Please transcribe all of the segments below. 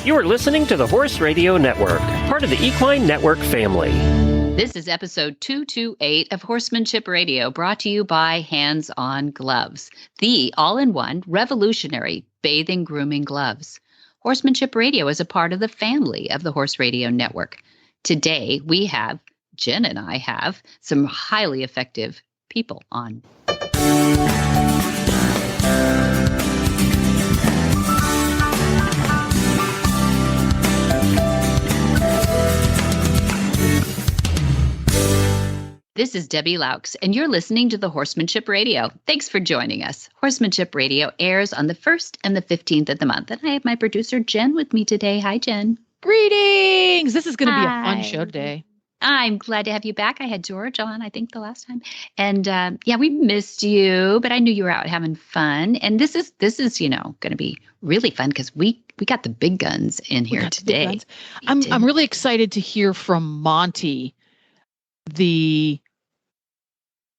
You are listening to the Horse Radio Network, part of the Equine Network family. This is episode 228 of Horsemanship Radio, brought to you by Hands On Gloves, the all-in-one revolutionary bathing grooming gloves. Horsemanship Radio is a part of the family of the Horse Radio Network. Today, Jen and I have some highly effective people on. This is Debbie Laux, and you're listening to the Horsemanship Radio. Thanks for joining us. Horsemanship Radio airs on the 1st and the 15th of the month, and I have my producer, Jen, with me today. Hi, Jen. Greetings! This is going to be a fun show today. I'm glad to have you back. I had George on, I think, the last time. And we missed you, but I knew you were out having fun. And this is going to be really fun because we got the big guns in here today. I'm really excited to hear from Monty.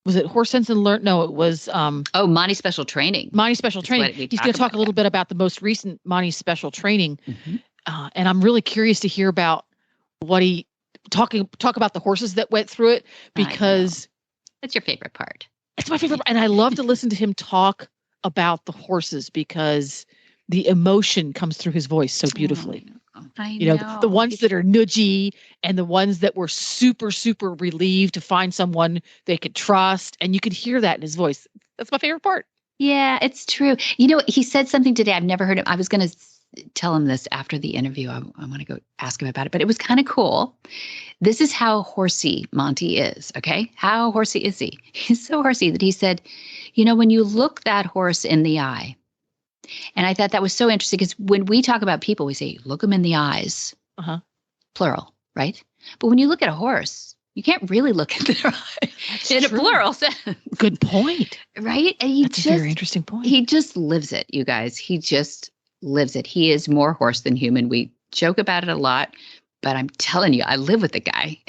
Was it Horse Sense and Learn? No, it was Monty Special Training. Monty Special Training. He's going to talk a little bit about the most recent Monty Special Training, and I'm really curious to hear about what he talk about the horses that went through it, because that's your favorite part. It's my favorite, and I love to listen to him talk about the horses because the emotion comes through his voice so beautifully. I know. The ones that are nudgy and the ones that were super, super relieved to find someone they could trust. And you could hear that in his voice. That's my favorite part. Yeah, it's true. He said something today. I've never heard him. I was going to tell him this after the interview. I want to go ask him about it, but it was kind of cool. This is how horsey Monty is. Okay. How horsey is he? He's so horsey that he said, when you look that horse in the eye, and I thought that was so interesting because when we talk about people, we say, look them in the eyes, plural, right? But when you look at a horse, you can't really look at their eye in a plural sense. Good point. Right? And That's a very interesting point. He just lives it, you guys. He just lives it. He is more horse than human. We joke about it a lot, but I'm telling you, I live with the guy.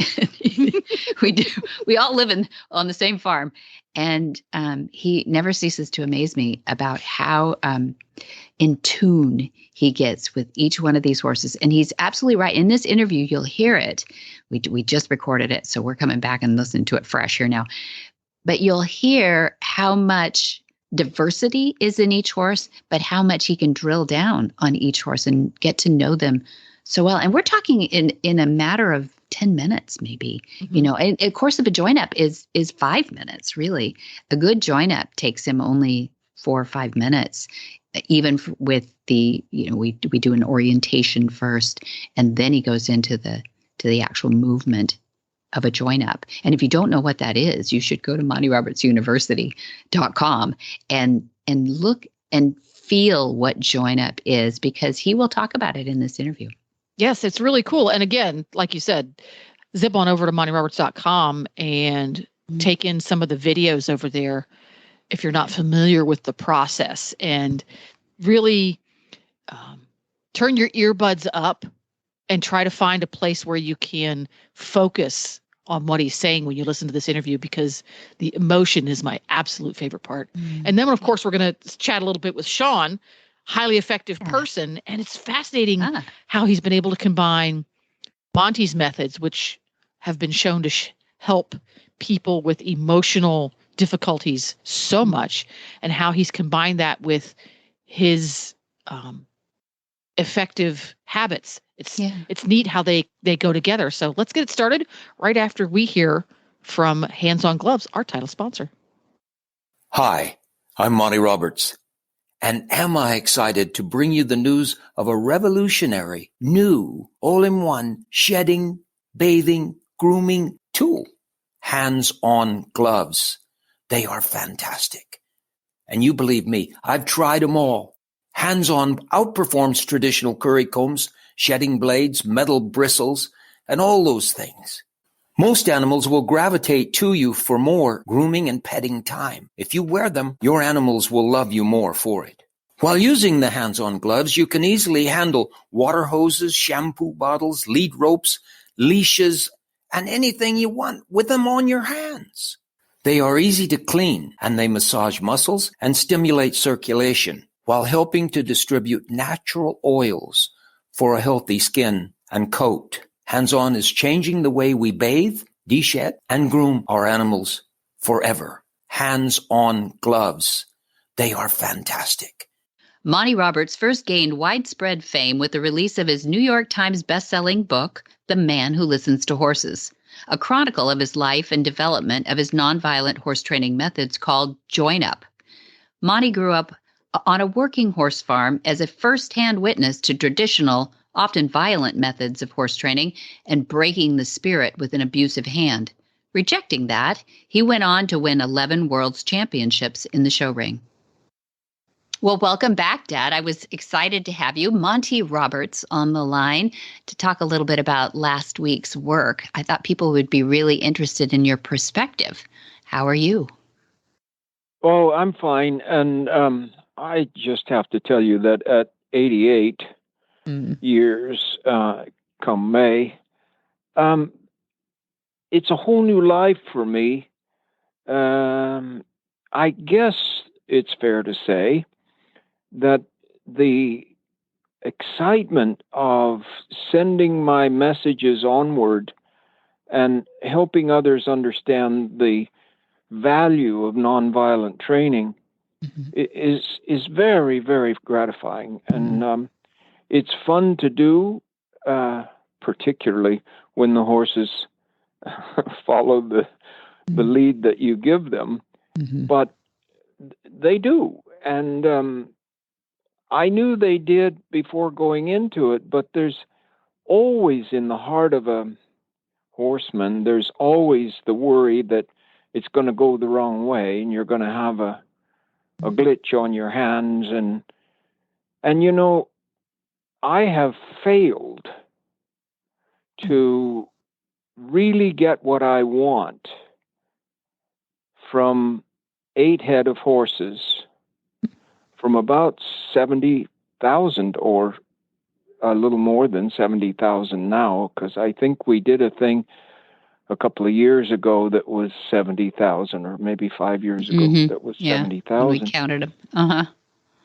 We do. We all live on the same farm. And he never ceases to amaze me about how in tune he gets with each one of these horses. And he's absolutely right. In this interview, you'll hear it. We just recorded it, so we're coming back and listening to it fresh here now. But you'll hear how much diversity is in each horse, but how much he can drill down on each horse and get to know them so well. And we're talking in a matter of 10 minutes, maybe, and of course, if a join up is 5 minutes, really. A good join up takes him only 4 or 5 minutes, even with we do an orientation first, and then he goes into the actual movement of a join up. And if you don't know what that is, you should go to MontyRobertsUniversity.com and look and feel what join up is, because he will talk about it in this interview. Yes, it's really cool. And again, like you said, zip on over to MontyRoberts.com and take in some of the videos over there if you're not familiar with the process, and really turn your earbuds up and try to find a place where you can focus on what he's saying when you listen to this interview, because the emotion is my absolute favorite part. And then, of course, we're going to chat a little bit with Sean, highly effective person. And it's fascinating how he's been able to combine Monty's methods, which have been shown to help people with emotional difficulties so much, and how he's combined that with his effective habits. It's neat how they go together. So let's get it started right after we hear from Hands On Gloves, our title sponsor. Hi, I'm Monty Roberts. And am I excited to bring you the news of a revolutionary, new, all-in-one shedding, bathing, grooming tool, Hands-On Gloves. They are fantastic. And you believe me, I've tried them all. Hands-On outperforms traditional curry combs, shedding blades, metal bristles, and all those things. Most animals will gravitate to you for more grooming and petting time. If you wear them, your animals will love you more for it. While using the Hands-On Gloves, you can easily handle water hoses, shampoo bottles, lead ropes, leashes, and anything you want with them on your hands. They are easy to clean, and they massage muscles and stimulate circulation while helping to distribute natural oils for a healthy skin and coat. Hands-On is changing the way we bathe, de-shed, and groom our animals forever. Hands-On gloves. They are fantastic. Monty Roberts first gained widespread fame with the release of his New York Times bestselling book, The Man Who Listens to Horses, a chronicle of his life and development of his nonviolent horse training methods called Join Up. Monty grew up on a working horse farm as a first-hand witness to traditional, often violent methods of horse training and breaking the spirit with an abusive hand. Rejecting that, he went on to win 11 World's Championships in the show ring. Well, welcome back, Dad. I was excited to have you, Monty Roberts, on the line to talk a little bit about last week's work. I thought people would be really interested in your perspective. How are you? Oh, I'm fine. And I just have to tell you that at 88 years, come May, it's a whole new life for me. I guess it's fair to say that the excitement of sending my messages onward and helping others understand the value of nonviolent training is very, very gratifying. And it's fun to do, particularly when the horses follow the lead that you give them. But they do. And I knew they did before going into it, but there's always in the heart of a horseman, there's always the worry that it's going to go the wrong way and you're going to have a glitch on your hands. And you know, I have failed to really get what I want from 8 head of horses from about 70,000 or a little more than 70,000 now, because I think we did a thing a couple of years ago that was 70,000, or maybe 5 years ago that was 70,000. We counted them.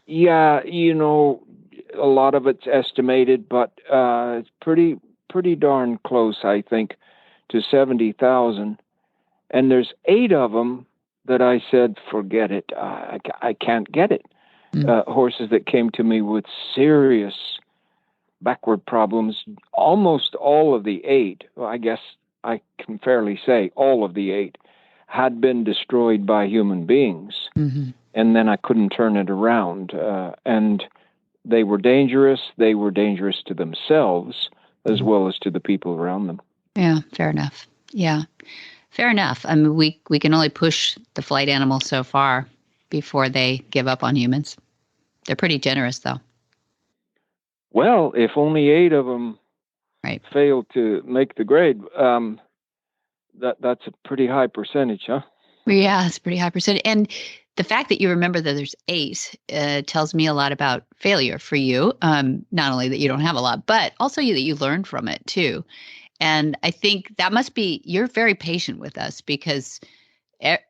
Yeah, you know, a lot of it's estimated, but it's pretty darn close, I think, to 70,000. And there's 8 of them that I said, forget it. I can't get it. Horses that came to me with serious backward problems. Almost all of the 8, well, I guess I can fairly say all of the 8, had been destroyed by human beings. And then I couldn't turn it around. And they were dangerous. They were dangerous to themselves as well as to the people around them. Yeah, fair enough. Yeah, fair enough. I mean, we can only push the flight animals so far before they give up on humans. They're pretty generous, though. Well, if only 8 of them failed to make the grade, that's a pretty high percentage, huh? Yeah, it's a pretty high percentage. And the fact that you remember that there's 8 tells me a lot about failure for you. Not only that you don't have a lot, but also that you learned from it, too. And I think that must be, you're very patient with us, because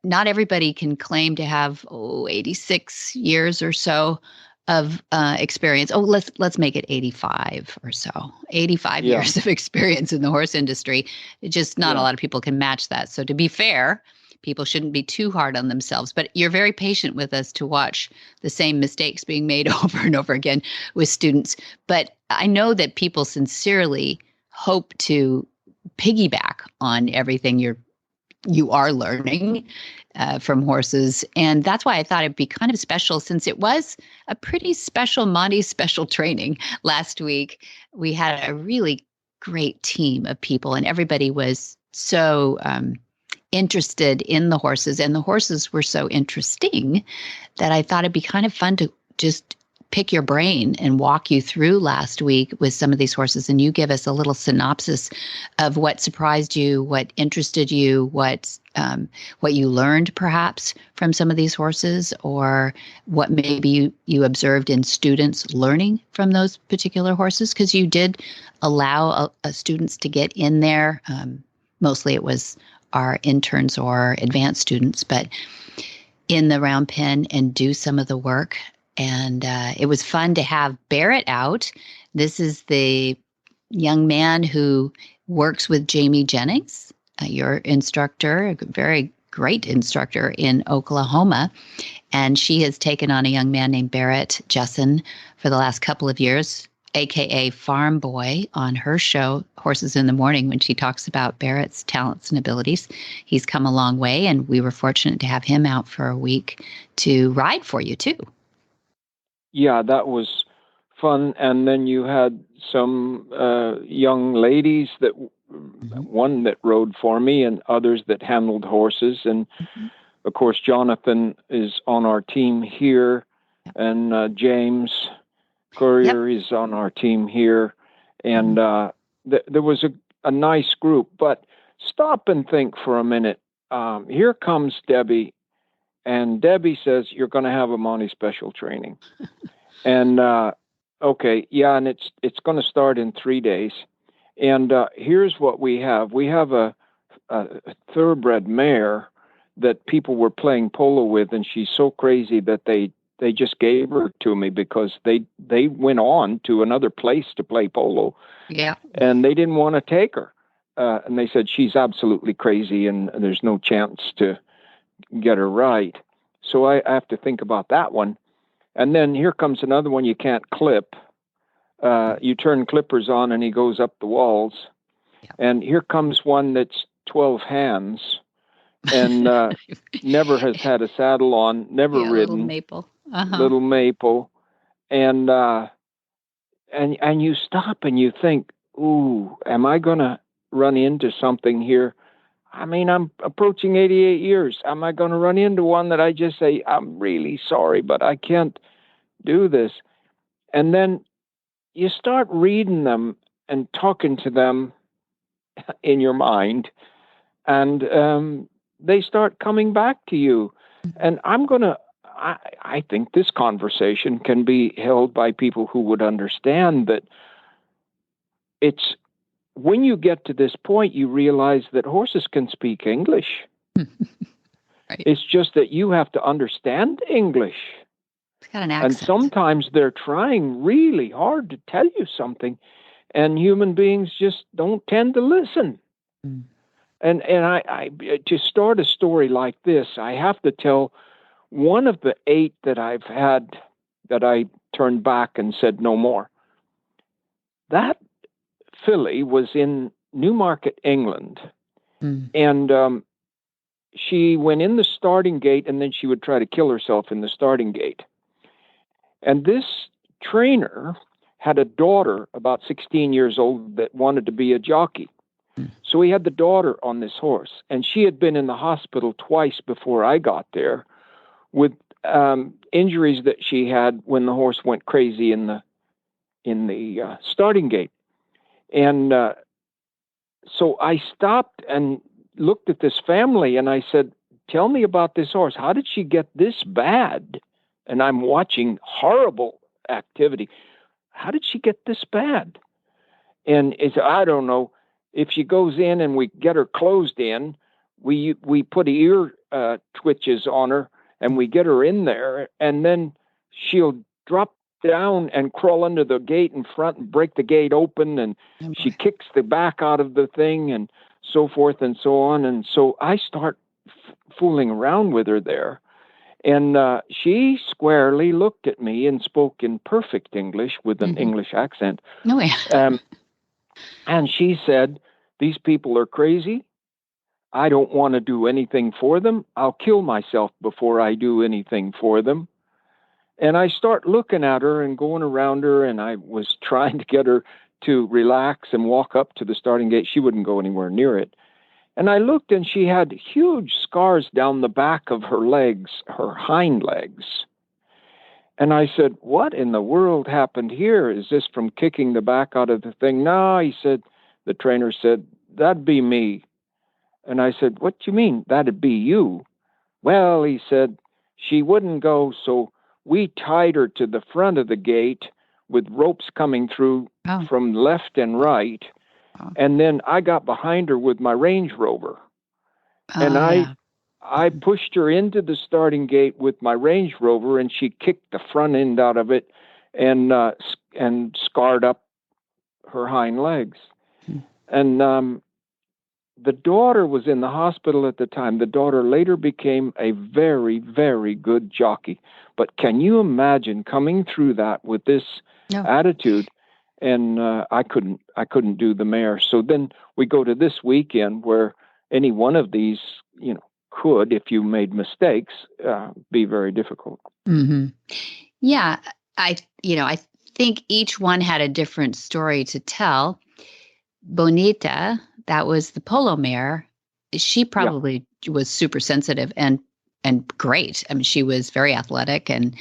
not everybody can claim to have 86 years or so of experience. Let's make it 85 or so. 85 years of experience in the horse industry. It's just not a lot of people can match that. So to be fair, people shouldn't be too hard on themselves. But you're very patient with us to watch the same mistakes being made over and over again with students. But I know that people sincerely hope to piggyback on everything you are learning from horses. And that's why I thought it'd be kind of special, since it was a pretty special Monty special training last week. We had a really great team of people, and everybody was so interested in the horses, and the horses were so interesting that I thought it'd be kind of fun to just pick your brain and walk you through last week with some of these horses, and you give us a little synopsis of what surprised you, what interested you, what you learned perhaps from some of these horses, or what maybe you observed in students learning from those particular horses, because you did allow students to get in there. Mostly it was our interns or advanced students, but in the round pen and do some of the work. And it was fun to have Barrett out This is the young man who works with Jamie Jennings, your instructor, a very great instructor in Oklahoma. And she has taken on a young man named Barrett Jessen for the last couple of years, AKA Farm Boy, on her show, Horses in the Morning, when she talks about Barrett's talents and abilities. He's come a long way, and we were fortunate to have him out for a week to ride for you, too. Yeah, that was fun. And then you had some young ladies that one that rode for me and others that handled horses. And of course, Jonathan is on our team here, and James Courier is on our team here. And there was a nice group. But stop and think for a minute. Here comes Debbie, and Debbie says, you're going to have a Monty special training. And okay, yeah, and it's going to start in 3 days. And here's what we have. We have a thoroughbred mare that people were playing polo with, and she's so crazy that they just gave her to me because they went on to another place to play polo. Yeah. And they didn't want to take her. And they said, she's absolutely crazy and there's no chance to get her right. So I have to think about that one. And then here comes another one you can't clip. You turn clippers on and he goes up the walls. Yeah. And here comes one that's 12 hands and never has had a saddle on, never ridden. Little Maple. Little Maple. And you stop and you think, ooh, am I going to run into something here? I mean, I'm approaching 88 years. Am I going to run into one that I just say, I'm really sorry, but I can't do this? And then you start reading them and talking to them in your mind, and they start coming back to you. And I think this conversation can be held by people who would understand that it's, when you get to this point, you realize that horses can speak English. Right. It's just that you have to understand English. It's got an accent. And sometimes they're trying really hard to tell you something, and human beings just don't tend to listen. Mm. And I to start a story like this, I have to tell one of the 8 that I've had that I turned back and said no more. That filly was in Newmarket, England, and she went in the starting gate, and then she would try to kill herself in the starting gate. And this trainer had a daughter about 16 years old that wanted to be a jockey. So he had the daughter on this horse, and she had been in the hospital twice before I got there with injuries that she had when the horse went crazy in the starting gate. And so I stopped and looked at this family, and I said, tell me about this horse. How did she get this bad? And I'm watching horrible activity. How did she get this bad? And it's, I don't know. If she goes in and we get her closed in, we put ear twitches on her and we get her in there, and then she'll drop down and crawl under the gate in front and break the gate open, and she kicks the back out of the thing and so forth and so on. And so I start fooling around with her there. And she squarely looked at me and spoke in perfect English with an English accent. No way. And she said, these people are crazy. I don't want to do anything for them. I'll kill myself before I do anything for them. And I start looking at her and going around her, and I was trying to get her to relax and walk up to the starting gate. She wouldn't go anywhere near it. And I looked, and she had huge scars down the back of her legs, her hind legs. And I said, what in the world happened here? Is this from kicking the back out of the thing? No, he said, the trainer said, that'd be me. And I said, what do you mean? That'd be you? Well, he said, she wouldn't go, so we tied her to the front of the gate with ropes coming through from left and right. And then I got behind her with my Range Rover. And I pushed her into the starting gate with my Range Rover, and she kicked the front end out of it and scarred up her hind legs. And the daughter was in the hospital at the time. The daughter later became a very, very good jockey. But can you imagine coming through that with this attitude? And I couldn't do the mare. So then we go to this weekend where any one of these, could, if you made mistakes, be very difficult. Mm-hmm. Yeah, I think each one had a different story to tell. Bonita, that was the polo mare. She probably was super sensitive and great. I mean, she was very athletic, and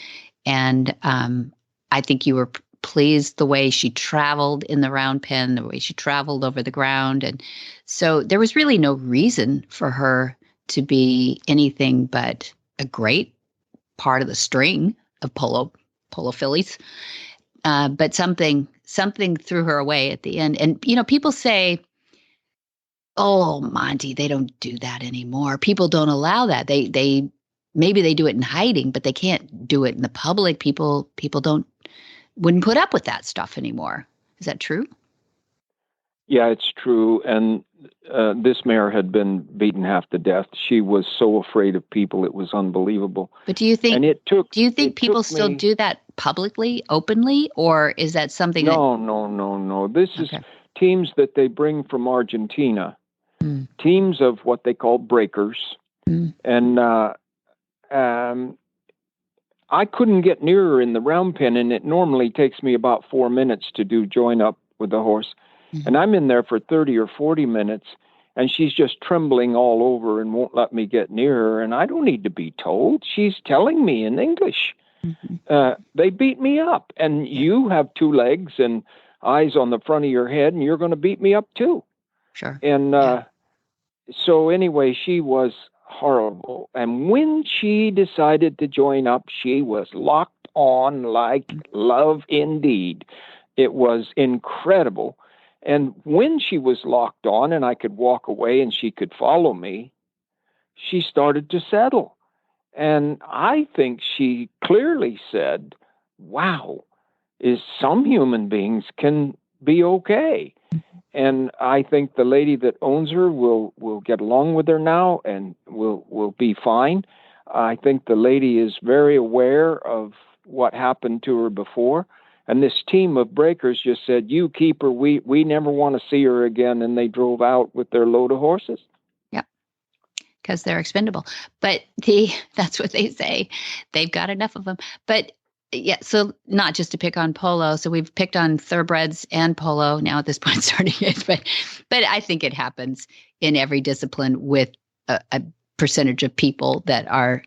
I think you were pleased the way she traveled in the round pen, the way she traveled over the ground, and so there was really no reason for her to be anything but a great part of the string of polo fillies. But something threw her away at the end. And, people say, oh, Monty, they don't do that anymore. People don't allow that. They maybe they do it in hiding, but they can't do it in the public. People wouldn't put up with that stuff anymore. Is that true? Yeah, it's true. And this mare had been beaten half to death. She was so afraid of people. It was unbelievable. But do you think people still do that publicly, openly, or is that something No. This is teams that they bring from Argentina, teams of what they call breakers. And I couldn't get near her in the round pen, and it normally takes me about 4 minutes to do join up with the horse. And I'm in there for 30 or 40 minutes, and she's just trembling all over and won't let me get near her. And I don't need to be told. She's telling me in English. They beat me up, and you have two legs and eyes on the front of your head, and you're going to beat me up too. Sure. And so anyway, she was horrible. And when she decided to join up, she was locked on like love indeed. It was incredible. And when she was locked on and I could walk away and she could follow me, she started to settle. And I think she clearly said, wow, some human beings can be okay. And I think the lady that owns her will get along with her now and will be fine. I think the lady is very aware of what happened to her before. And this team of breakers just said, you keep her, we never want to see her again. And they drove out with their load of horses. Yep, because they're expendable. But that's what they say. They've got enough of them. But yeah, so not just to pick on polo. So we've picked on thoroughbreds and polo now at this point, starting it. But I think it happens in every discipline with a percentage of people that are,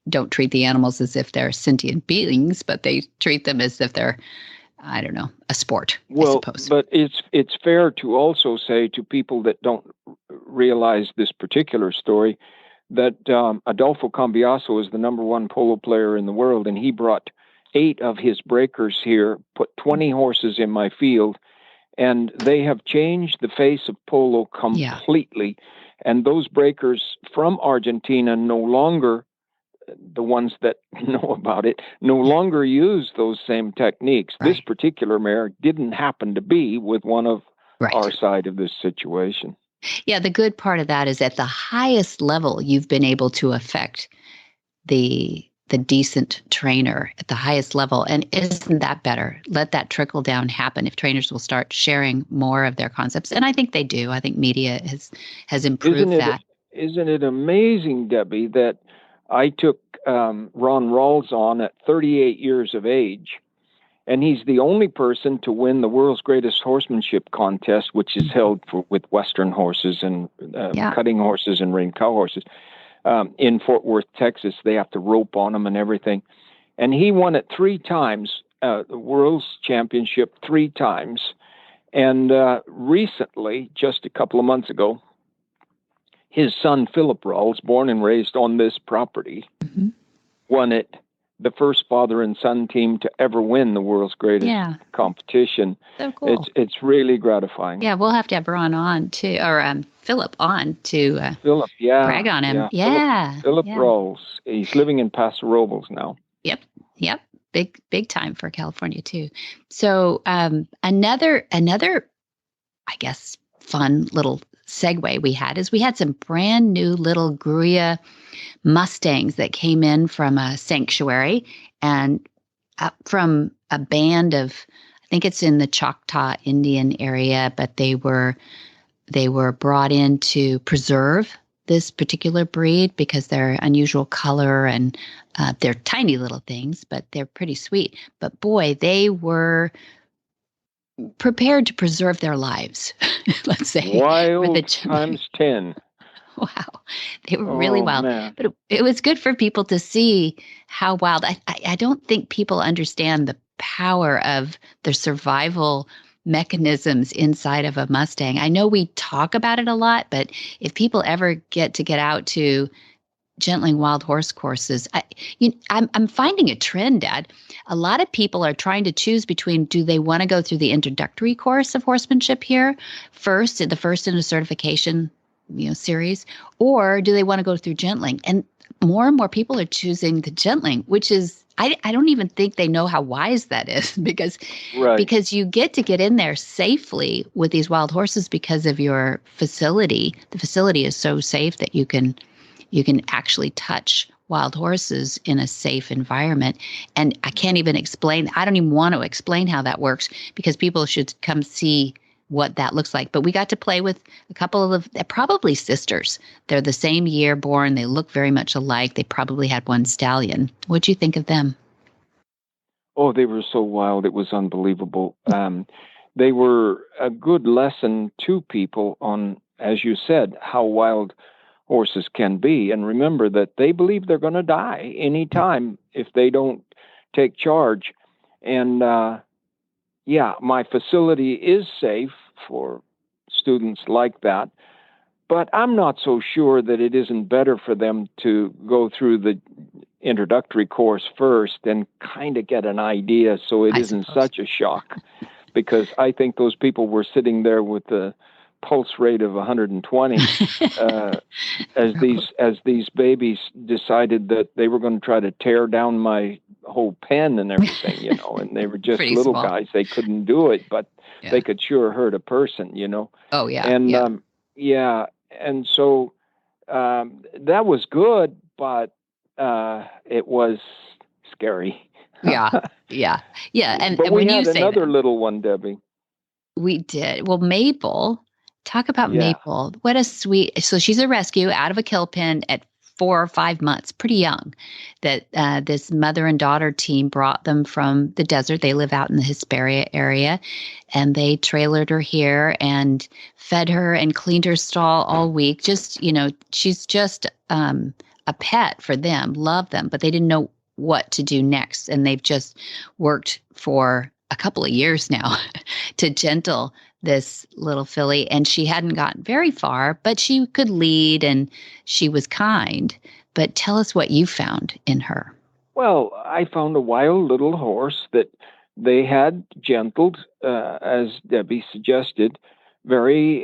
don't treat the animals as if they're sentient beings, but they treat them as if they're, I don't know, a sport, I suppose. But it's fair to also say to people that don't realize this particular story that Adolfo Cambiaso is the number one polo player in the world, and he brought 8 of his breakers here, put 20 horses in my field, and they have changed the face of polo completely. Yeah. And those breakers from Argentina no longer, the ones that know about it, no longer use those same techniques. Right. This particular mare didn't happen to be with one of our side of this situation. Yeah, the good part of that is at the highest level, you've been able to affect the decent trainer at the highest level. And isn't that better? Let that trickle down happen if trainers will start sharing more of their concepts. And I think they do. I think media has improved that. Isn't it amazing, Debbie, that I took Ron Rawls on at 38 years of age, and he's the only person to win the world's greatest horsemanship contest, which is held with Western horses and cutting horses and rein cow horses. In Fort Worth, Texas. They have to rope on them and everything. And he won it 3 times, the world's championship 3 times. And recently, just a couple of months ago, his son, Philip Rawls, born and raised on this property, won it, the first father and son team to ever win the world's greatest competition. So cool. It's really gratifying. Yeah, we'll have to have Ron on too, or Philip on to brag on him. Yeah. Philip Rawls. He's living in Paso Robles now. Yep. Big big time for California too. So another, I guess, fun little segue we had some brand new little Gruya Mustangs that came in from a sanctuary and from a band of, I think it's in the Choctaw Indian area, but they were brought in to preserve this particular breed because they're unusual color and they're tiny little things, but they're pretty sweet. But boy, they were prepared to preserve their lives, let's say. Wild times 10. Wow. They were really wild. Man. But it was good for people to see how wild. I don't think people understand the power of the survival mechanisms inside of a Mustang. I know we talk about it a lot, but if people ever get out to gentling wild horse courses, I'm finding a trend, Dad. A lot of people are trying to choose between, do they want to go through the introductory course of horsemanship here first in a certification series, or do they want to go through gentling? And more people are choosing the gentling, which is, I don't even think they know how wise that is because you get in there safely with these wild horses because of your facility. The facility is so safe that you can actually touch wild horses in a safe environment. And I don't even want to explain how that works because people should come see what that looks like. But we got to play with a couple of, they're probably sisters. They're the same year born. They look very much alike. They probably had one stallion. What'd you think of them? Oh, they were so wild. It was unbelievable. They were a good lesson to people on, as you said, how wild horses can be. And remember that they believe they're going to die anytime if they don't take charge. And, my facility is safe for students like that, but I'm not so sure that it isn't better for them to go through the introductory course first and kind of get an idea so it isn't such a shock, because I think those people were sitting there with the pulse rate of 120 as these babies decided that they were going to try to tear down my whole pen and everything, and they were just little small guys. They couldn't do it, but they could sure hurt a person, Oh yeah. And and so that was good, but it was scary. Yeah. And but when we had you say another that, little one, Debbie. We did. Well, Maple, talk about Maple. What a sweet, so she's a rescue out of a kill pen at 4 or 5 months, pretty young, that this mother and daughter team brought them from the desert. They live out in the Hesperia area, and they trailered her here and fed her and cleaned her stall all week. Just, she's just a pet for them, love them, but they didn't know what to do next. And they've just worked for a couple of years now to gentle this little filly, and she hadn't gotten very far, but she could lead and she was kind. But tell us what you found in her. Well, I found a wild little horse that they had gentled, as Debbie suggested, very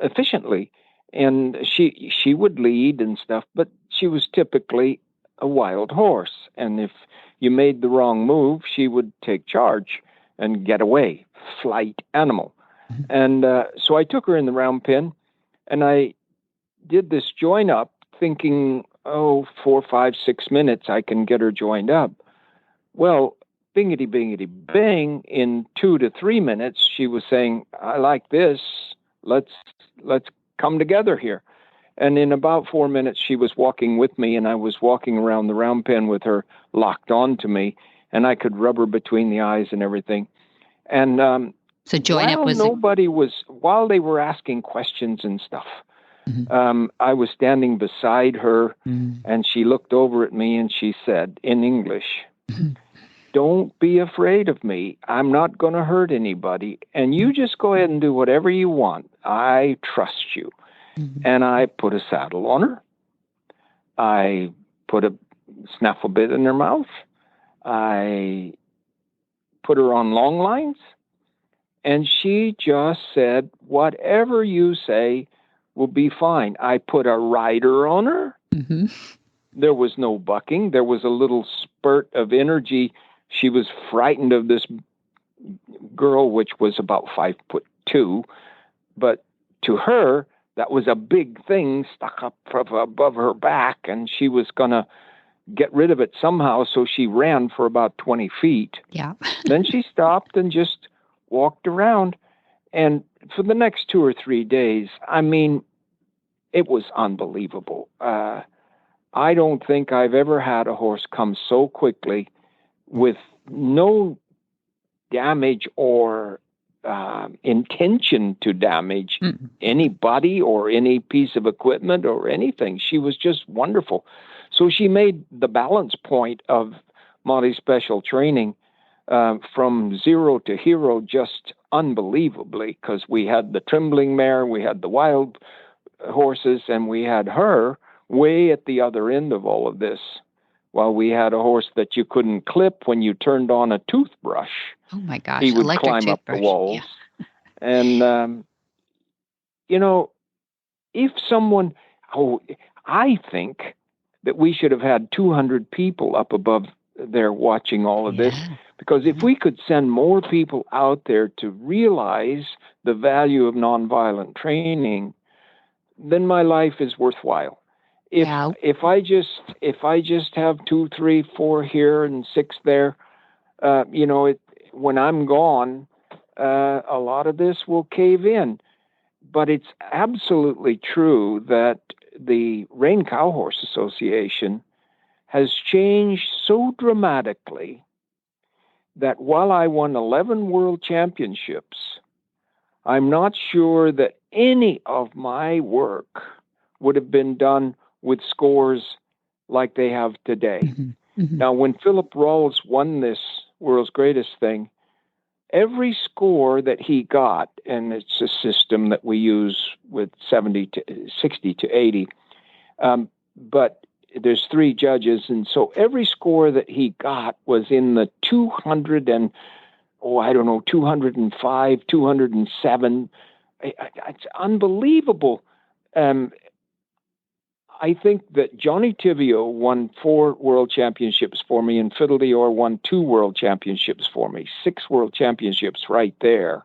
efficiently. And she would lead and stuff, but she was typically a wild horse. And if you made the wrong move, she would take charge and get away, flight animal. And so I took her in the round pen, and I did this join up, thinking, 4, 5, 6 minutes, I can get her joined up. Well, bingity, bingity, bang, in 2 to 3 minutes, she was saying, I like this, let's come together here. And in about 4 minutes, she was walking with me, and I was walking around the round pen with her locked on to me, and I could rub her between the eyes and everything. And so join up was while they were asking questions and stuff. I was standing beside her, and she looked over at me and she said in English, don't be afraid of me. I'm not going to hurt anybody. And you just go ahead and do whatever you want. I trust you. And I put a saddle on her. I put a snaffle bit in her mouth. I put her on long lines. And she just said, whatever you say will be fine. I put a rider on her. There was no bucking. There was a little spurt of energy She was frightened of this girl, which was about 5'2", but to her, that was a big thing stuck up above her back, and she was going to get rid of it somehow, so she ran for about 20 feet. Yeah. Then she stopped and just walked around, and for the next 2 or 3 days, I mean, it was unbelievable. I don't think I've ever had a horse come so quickly with no damage or intention to damage anybody or any piece of equipment or anything. She was just wonderful. So she made the balance point of Monty's special training from zero to hero just unbelievably, because we had the trembling mare, we had the wild horses, and we had her way at the other end of all of this. While we had a horse that you couldn't clip when you turned on a toothbrush. Oh my gosh. He would electric climb up the toothbrush. walls. Yeah. And, if someone, I think that we should have had 200 people up above there watching all of this. Because if we could send more people out there to realize the value of nonviolent training, then my life is worthwhile. If I just have 2, 3, 4 here and 6 there, when I'm gone, a lot of this will cave in. But it's absolutely true that the Rein Cow Horse Association has changed so dramatically that while I won 11 world championships, I'm not sure that any of my work would have been done with scores like they have today. Now, when Philip Rawls won this World's Greatest thing, every score that he got, and it's a system that we use with 60 to 80, but there's 3 judges, and so every score that he got was in the 205, 207. It's unbelievable. I think that Johnny Tivio won 4 world championships for me, and Fiddle Dior won 2 world championships for me, 6 world championships right there.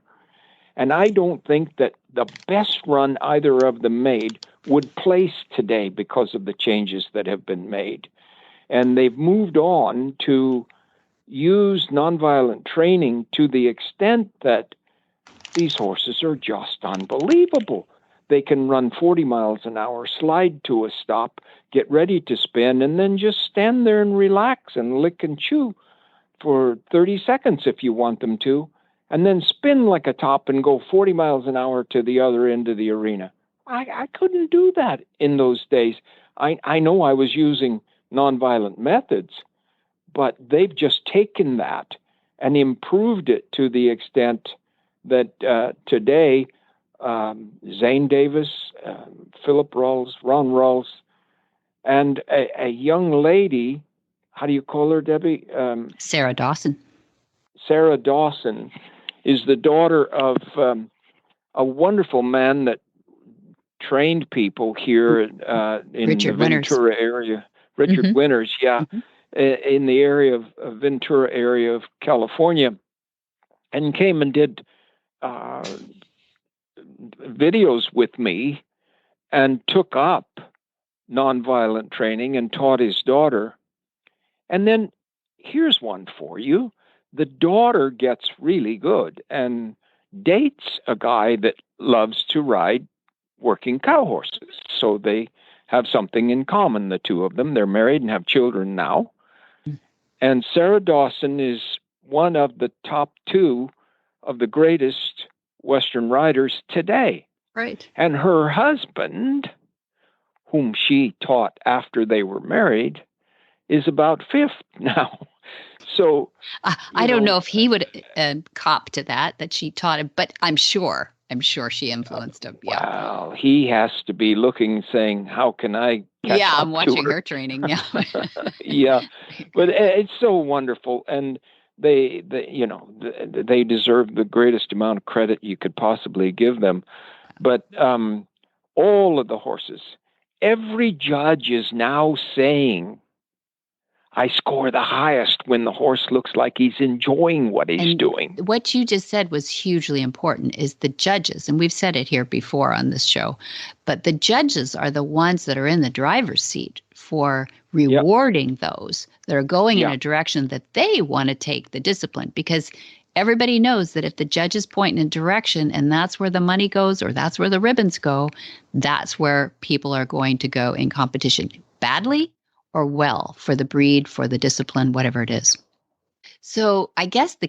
And I don't think that the best run either of them made would place today because of the changes that have been made. And they've moved on to use nonviolent training to the extent that these horses are just unbelievable. They can run 40 miles an hour, slide to a stop, get ready to spin, and then just stand there and relax and lick and chew for 30 seconds if you want them to, and then spin like a top and go 40 miles an hour to the other end of the arena. I couldn't do that in those days. I know I was using nonviolent methods, but they've just taken that and improved it to the extent that today, Zane Davis, Philip Rawls, Ron Rawls, and a young lady, how do you call her, Debbie? Sarah Dawson. Sarah Dawson is the daughter of a wonderful man that trained people here in Richard the Winters. Ventura area. Richard Winters, yeah, in the area of Ventura area of California, and came and did videos with me and took up nonviolent training and taught his daughter. And then here's one for you. The daughter gets really good and dates a guy that loves to ride working cow horses. So they have something in common, the two of them. They're married and have children now. And Sarah Dawson is one of the top 2 of the greatest Western riders today. Right. And her husband, whom she taught after they were married, is about 5th now. So I don't know if he would cop to that she taught him, but I'm sure she influenced him. Yeah. Well, he has to be looking, saying, "How can I?" I'm watching her training. Yeah. Yeah, but it's so wonderful, and they deserve the greatest amount of credit you could possibly give them. But all of the horses, every judge is now saying, I score the highest when the horse looks like he's enjoying what he's doing. What you just said was hugely important, is the judges. And we've said it here before on this show, but the judges are the ones that are in the driver's seat for rewarding those that are going in a direction that they want to take the discipline, because everybody knows that if the judges point in a direction and that's where the money goes or that's where the ribbons go, that's where people are going to go in competition, badly or well, for the breed, for the discipline, whatever it is. So I guess the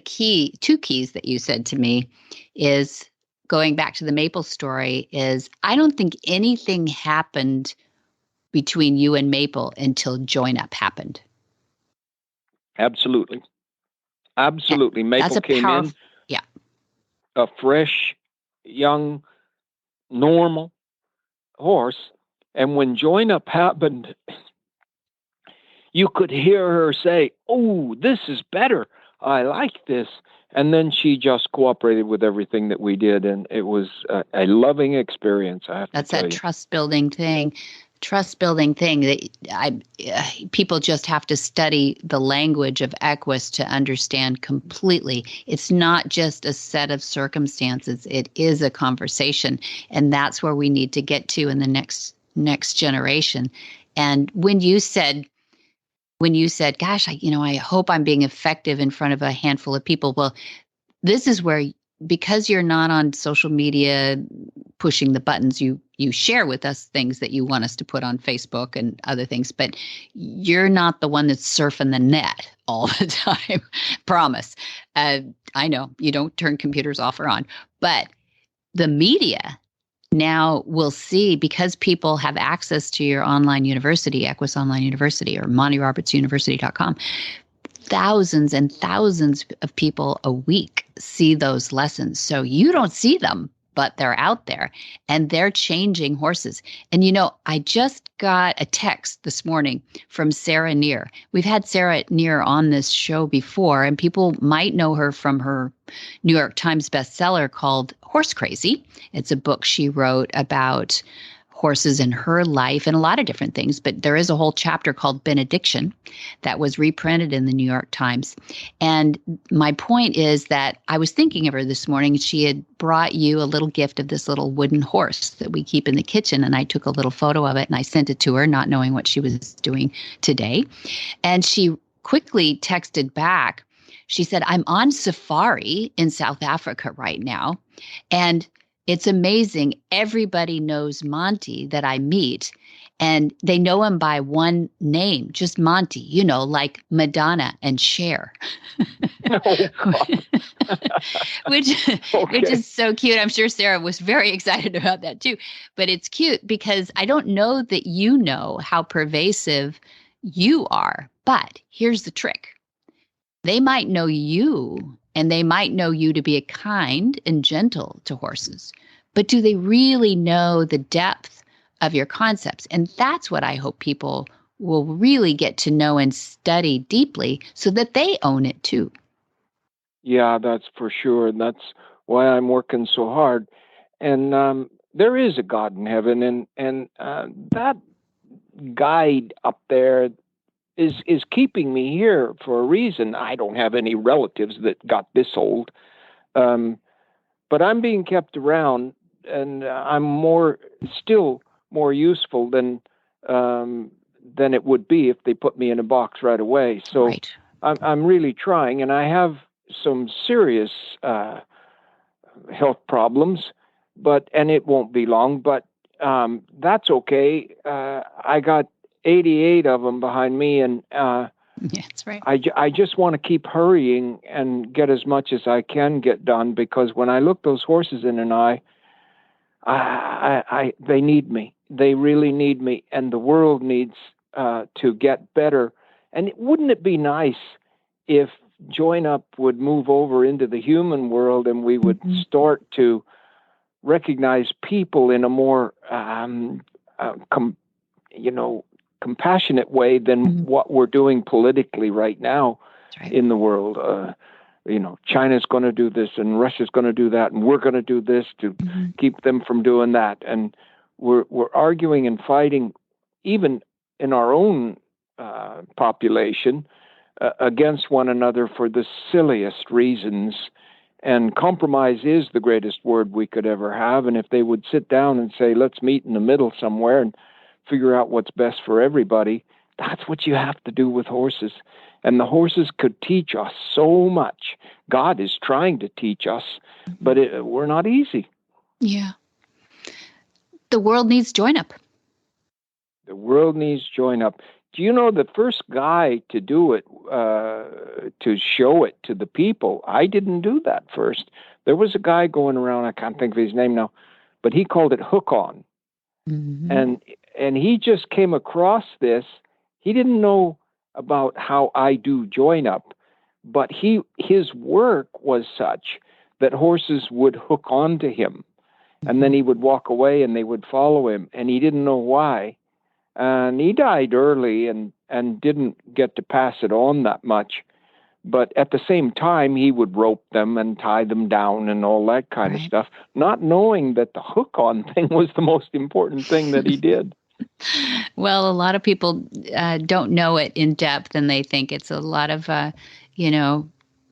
two keys that you said to me is, going back to the Maple story, is I don't think anything happened between you and Maple until Join Up happened. Absolutely. Absolutely. Maple came in, a fresh, young, normal horse. And when Join Up happened, you could hear her say, "Oh, this is better. I like this." And then she just cooperated with everything that we did. And it was a loving experience, I have to tell you. That's that trust-building thing. That people just have to study the language of Equus to understand completely. It's not just a set of circumstances. It is a conversation. And that's where we need to get to in the next generation. And when you said, gosh, I hope I'm being effective in front of a handful of people. Well, this is where, because you're not on social media pushing the buttons, you share with us things that you want us to put on Facebook and other things, but you're not the one that's surfing the net all the time. Promise. I know you don't turn computers off or on, but the media now will see, because people have access to your online university, Equus Online University or MontyRobertsUniversity.com, thousands and thousands of people a week see those lessons. So you don't see them, but they're out there and they're changing horses. And I just got a text this morning from Sarah Neer. We've had Sarah Neer on this show before, and people might know her from her New York Times bestseller called Horse Crazy. It's a book she wrote about horses in her life and a lot of different things, but there is a whole chapter called Benediction that was reprinted in the New York Times. And my point is that I was thinking of her this morning. She had brought you a little gift of this little wooden horse that we keep in the kitchen, and I took a little photo of it and I sent it to her, not knowing what she was doing today. And she quickly texted back. She said, "I'm on safari in South Africa right now, and it's amazing. Everybody knows Monty that I meet, and they know him by one name, just Monty, like Madonna and Cher." which is so cute. I'm sure Sarah was very excited about that too. But it's cute because I don't know that you know how pervasive you are. But here's the trick. They might know you, and they might know you to be kind and gentle to horses, but do they really know the depth of your concepts? And that's what I hope people will really get to know and study deeply so that they own it too. Yeah, that's for sure. And that's why I'm working so hard. And there is a God in heaven, and that guide up there is keeping me here for a reason. I don't have any relatives that got this old, but I'm being kept around, and I'm still more useful than it would be if they put me in a box right away. So right. I'm really trying, and I have some serious health problems, and it won't be long. But that's okay. I got 88 of them behind me, and yeah, that's right. I just want to keep hurrying and get as much as I can get done, because when I look those horses in an eye, they need me. They really need me, and the world needs to get better. And wouldn't it be nice if Join Up would move over into the human world, and we would start to recognize people in a more compassionate way than what we're doing politically right now in the world. China's going to do this, and Russia's going to do that, and we're going to do this to keep them from doing that. And we're arguing and fighting, even in our own population against one another for the silliest reasons. And compromise is the greatest word we could ever have. And if they would sit down and say, let's meet in the middle somewhere and figure out what's best for everybody, that's what you have to do with horses. And the horses could teach us so much. God is trying to teach us, but we're not easy. Yeah. The world needs join up. The world needs join up. Do you know the first guy to do it, to show it to the people? I didn't do that first. There was a guy going around, I can't think of his name now, but he called it hook on. Mm-hmm. And he just came across this. He didn't know about how I do join up, but his work was such that horses would hook on to him. And then he would walk away and they would follow him, and he didn't know why. And he died early and didn't get to pass it on that much. But at the same time, he would rope them and tie them down and all that kind of stuff, not knowing that the hook-on thing was the most important thing that he did. Well, a lot of people don't know it in depth, and they think it's a lot of,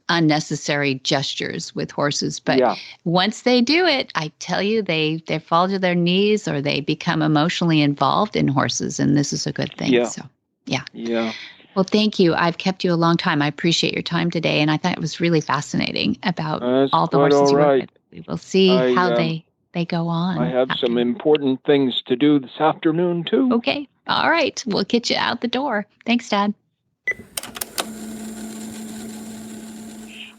unnecessary gestures with horses. But once they do it, I tell you, they fall to their knees or they become emotionally involved in horses. And this is a good thing. Yeah. So, yeah. Yeah. Well, thank you. I've kept you a long time. I appreciate your time today. And I thought it was really fascinating about all the horses you work with. We will see how they go on. I have some important things to do this afternoon, too. Okay. All right. We'll get you out the door. Thanks, Dad.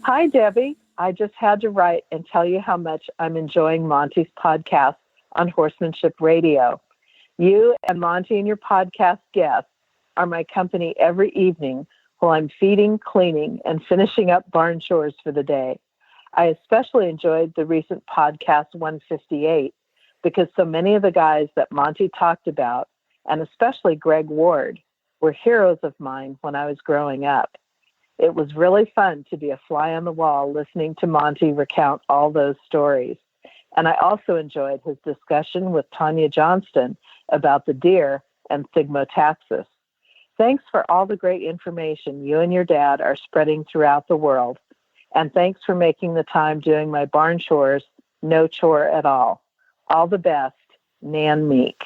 Hi, Debbie. I just had to write and tell you how much I'm enjoying Monty's podcast on Horsemanship Radio. You and Monty and your podcast guests are my company every evening while I'm feeding, cleaning, and finishing up barn chores for the day. I especially enjoyed the recent podcast 158 because so many of the guys that Monty talked about, and especially Greg Ward, were heroes of mine when I was growing up. It was really fun to be a fly on the wall listening to Monty recount all those stories. And I also enjoyed his discussion with Tanya Johnston about the deer and thigmotaxis. Thanks for all the great information you and your dad are spreading throughout the world. And thanks for making the time doing my barn chores no chore at all. All the best, Nan Meek.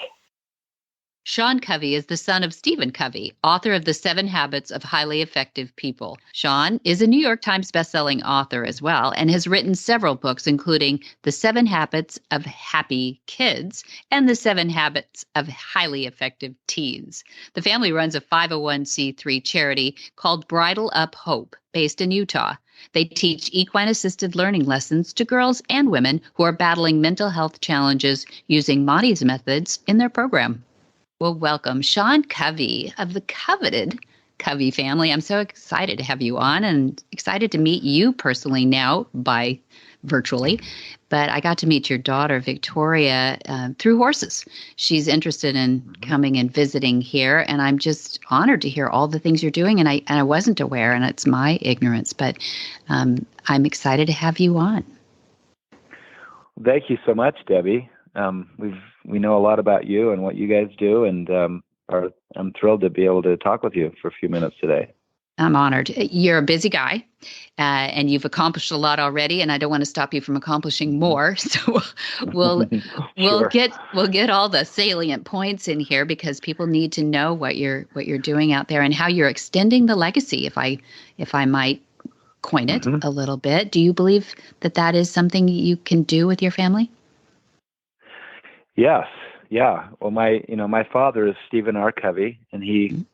Sean Covey is the son of Stephen Covey, author of The 7 Habits of Highly Effective People. Sean is a New York Times bestselling author as well and has written several books, including The 7 Habits of Happy Kids and The 7 Habits of Highly Effective Teens. The family runs a 501c3 charity called Bridle Up Hope, based in Utah. They teach equine assisted learning lessons to girls and women who are battling mental health challenges using Monty's methods in their program. Well, welcome, Sean Covey of the coveted Covey family. I'm so excited to have you on and excited to meet you personally now by virtually. But I got to meet your daughter, Victoria, through horses. She's interested in coming and visiting here, and I'm just honored to hear all the things you're doing. And I wasn't aware, and it's my ignorance, but I'm excited to have you on. Thank you so much, Debbie. We know a lot about you and what you guys do, and I'm thrilled to be able to talk with you for a few minutes today. I'm honored. You're a busy guy, and you've accomplished a lot already, and I don't want to stop you from accomplishing more. So we'll get all the salient points in here because people need to know what you're doing out there and how you're extending the legacy. If I might coin it a little bit, do you believe that is something you can do with your family? Yes. Yeah. Well, my father is Stephen R. Covey, and he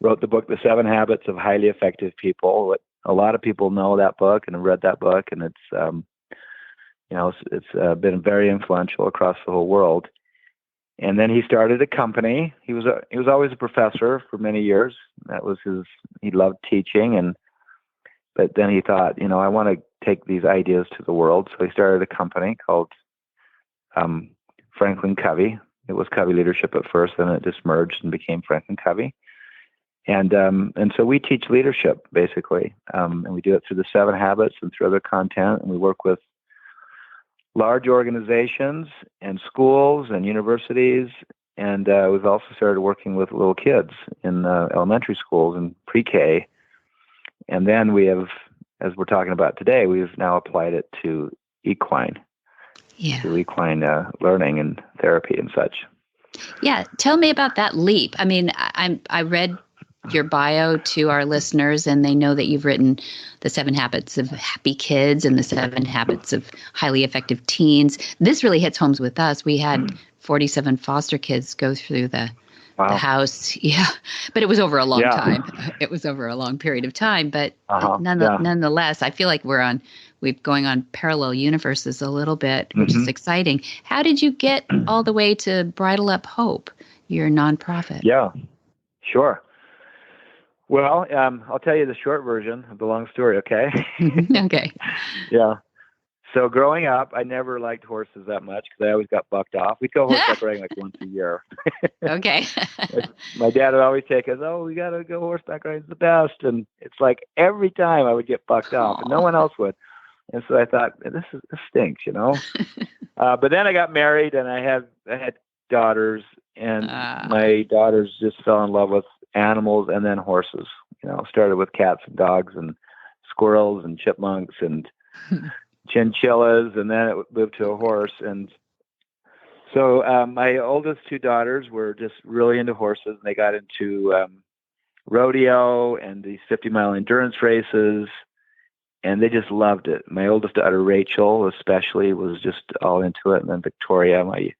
wrote the book, The 7 Habits of Highly Effective People. A lot of people know that book and have read that book, and it's been very influential across the whole world. And then he started a company. He was always a professor for many years. That was he loved teaching, but then he thought, I want to take these ideas to the world. So he started a company called Franklin Covey. It was Covey Leadership at first, then it just merged and became Franklin Covey. And so we teach leadership, basically. And we do it through the 7 habits and through other content. And we work with large organizations and schools and universities And we've also started working with little kids in elementary schools and pre-K. And then we have, as we're talking about today, we've now applied it to equine, learning and therapy and such. Yeah. Tell me about that leap. I mean, I read your bio to our listeners, and they know that you've written The 7 Habits of Happy Kids and The 7 Habits of Highly Effective Teens. This really hits homes with us. We had 47 foster kids go through the house. Yeah. But it was over a long time. It was over a long period of time. But nonetheless, I feel like we're going on parallel universes a little bit, which is exciting. How did you get all the way to Bridle Up Hope, your nonprofit? Yeah, sure. Well, I'll tell you the short version of the long story, okay? Okay. Yeah. So growing up, I never liked horses that much because I always got bucked off. We'd go horseback riding like once a year. Okay. My dad would always take us, we got to go horseback riding. It's the best. And it's like every time I would get bucked off and no one else would. And so I thought, this stinks, you know? But then I got married and I had daughters, and my daughters just fell in love with animals and then horses. You know, started with cats and dogs and squirrels and chipmunks and chinchillas, and then it moved to a horse. And so my oldest 2 daughters were just really into horses, and they got into rodeo and these 50-mile endurance races, and they just loved it. My oldest daughter, Rachel, especially, was just all into it. And then Victoria, my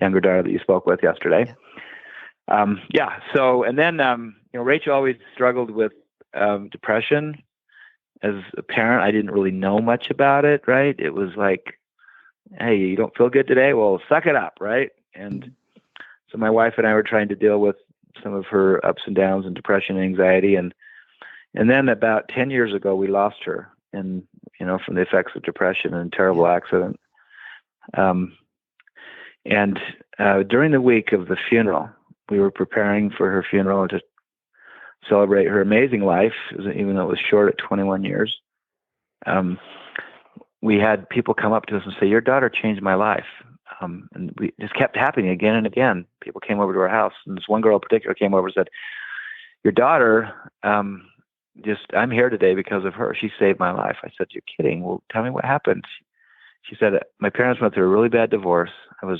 younger daughter that you spoke with yesterday. So, and then, Rachel always struggled with depression. As a parent, I didn't really know much about it, right? It was like, hey, you don't feel good today? Well, suck it up, right? And so my wife and I were trying to deal with some of her ups and downs and depression and anxiety. And then about 10 years ago, we lost her, and from the effects of depression and a terrible accident. And during the week of the funeral, we were preparing for her funeral to celebrate her amazing life, even though it was short at 21 years. We had people come up to us and say, your daughter changed my life. And we just kept happening again and again. People came over to our house, and this one girl in particular came over and said, your daughter, I'm here today because of her. She saved my life. I said, you're kidding. Well, tell me what happened. She said, my parents went through a really bad divorce. I was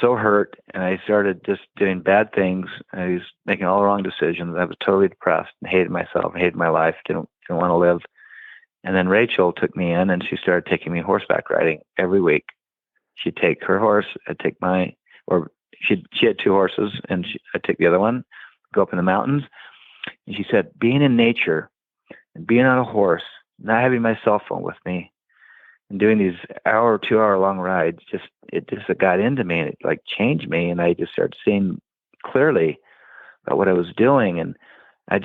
so hurt, and I started just doing bad things. I was making all the wrong decisions. I was totally depressed and hated myself, hated my life, didn't want to live. And then Rachel took me in, and she started taking me horseback riding every week. She'd take her horse, I'd take she had 2 horses, and I'd take the other one, go up in the mountains. And she said, being in nature and being on a horse, not having my cell phone with me, and doing these 2-hour long rides, it got into me, and it like changed me. And I just started seeing clearly about what I was doing. And I